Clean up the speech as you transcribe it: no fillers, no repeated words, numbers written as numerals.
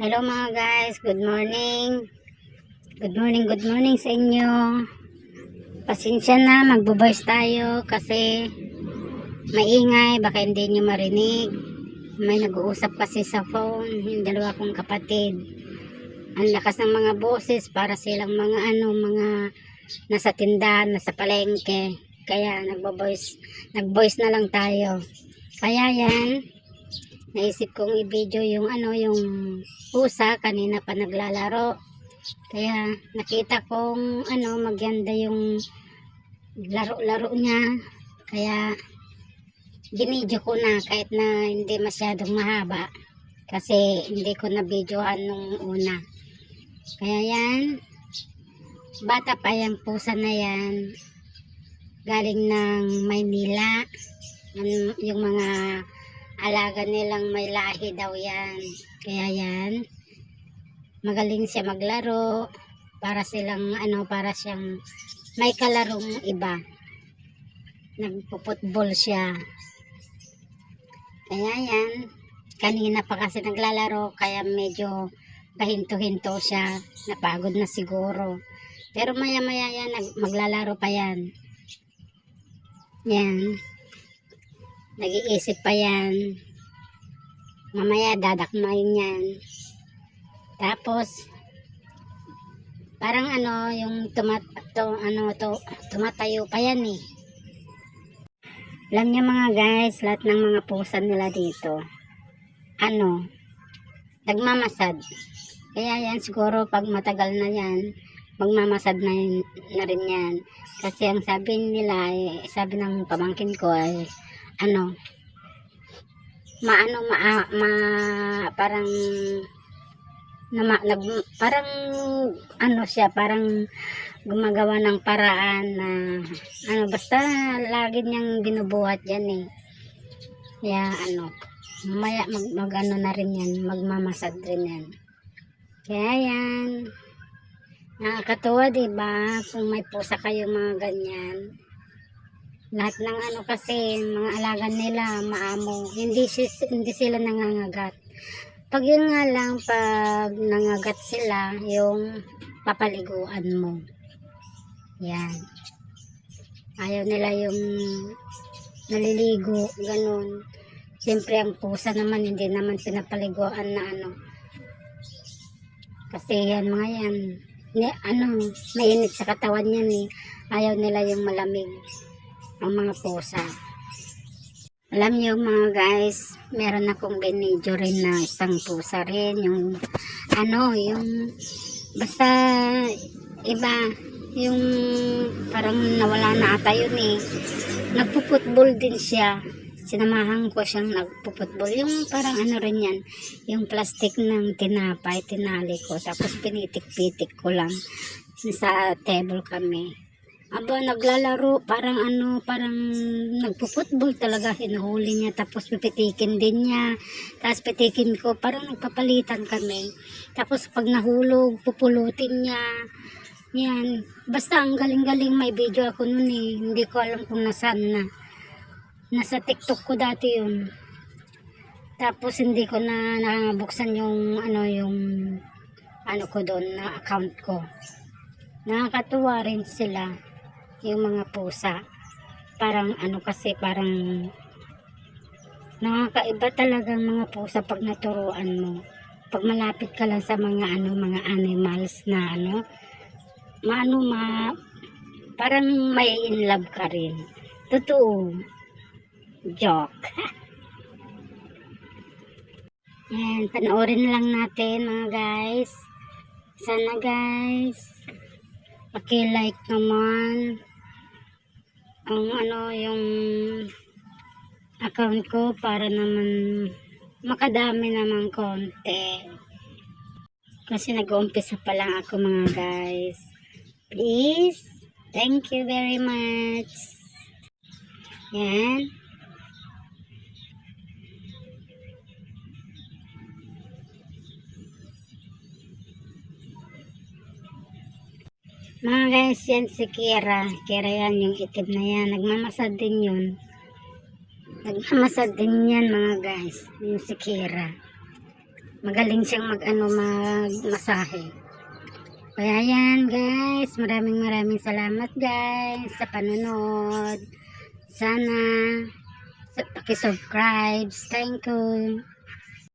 Hello mga guys, good morning. Good morning sa inyo. Pasensya na, magbo-voice tayo kasi maingay, baka hindi nyo marinig. May nag-uusap kasi sa phone, yung dalawa kong kapatid. Ang lakas ng mga boses para silang mga mga nasa tindahan, nasa palengke. Kaya nag-voice na lang tayo. Kaya yan, naisip kong i-video yung yung pusa kanina pa naglalaro. Kaya nakita kong maganda yung laro-laro niya. Kaya binidyo ko na kahit na hindi masyadong mahaba kasi hindi ko na videohan nung una. Kaya yan, bata pa yung pusa na yan, galing ng Maynila. Yung mga alaga nilang may lahi daw yan. Kaya yan, magaling siya maglaro, para silang para siyang may kalarong iba. Nagpo-football siya. Kaya yan, kanina pa kasi naglalaro, kaya medyo pahinto-hinto siya, napagod na siguro. Pero maya-maya yan, maglalaro pa yan. Yan, nag-iisip pa yan. Mamaya dadakmayin yan. Tapos parang yung tumatayo pa yan eh. Alam niyo mga guys, lahat ng mga pusa nila dito nagmamasad. Kaya yan siguro pag matagal na yan, magmamasad na rin yan. Kasi ang sabi nila sabi ng pamangkin ko ay parang siya, parang gumagawa ng paraan na basta lagi niyang binubuhat yan eh. Kaya mamaya mag na rin yan, magmamasad rin yan. Kaya yan, nakakatuwa diba kung may pusa kayo mga ganyan. Lahat ng kasi mga alaga nila maamo, hindi sila nangangagat. Pag yun nga lang, pag nangagat sila, yung papaliguan mo. Yan. Ayaw nila yung naliligo, ganun. Siyempre ang pusa naman, hindi naman pinapaliguan na Kasi yan mga yan, mainit sa katawan yan eh. Ayaw nila yung malamig, ang mga pusa. Alam niyo mga guys, meron akong binidyo rin na isang pusa rin, yung yung basta iba, yung parang nawala na ata yun eh. Nagpo-football din siya. Sinamahan ko siyang nagpo-football. Yung parang rin yan, yung plastic ng tinapay, tinali ko. Tapos pinitik-pitik ko lang. Sa table kami. Aba, naglalaro, parang parang nagpo-football talaga, hinuhuli niya, tapos pipitikin din niya, tapos pitikin ko, parang nagpapalitan kami, tapos pag nahulog, pupulutin niya, yan, basta ang galing-galing. May video ako nun eh, hindi ko alam kung nasaan na, nasa TikTok ko dati yun, tapos hindi ko na nabuksan yung yung ko doon na account ko. Nakakatuwa rin sila yung mga pusa, parang kasi parang nakakaiba talagang mga pusa pag naturuan mo, pag malapit ka lang sa mga mga animals na parang may in love ka rin. Totoo, joke. Yan, panoorin lang natin mga guys. Sana guys, paki-like naman ang yung account ko para naman makadami naman konti. Kasi nag-uumpisa pa lang ako mga guys. Please, thank you very much. Yan. Mga guys, yan si Kira. Kira yan, yung itim na yan. Nagmamasad din yun. Nagmamasad din yan mga guys. Yung si Kira. magaling siyang magmasahe. Kaya yan guys, maraming salamat guys sa panunod. Sana pakisubscribe. Thank you.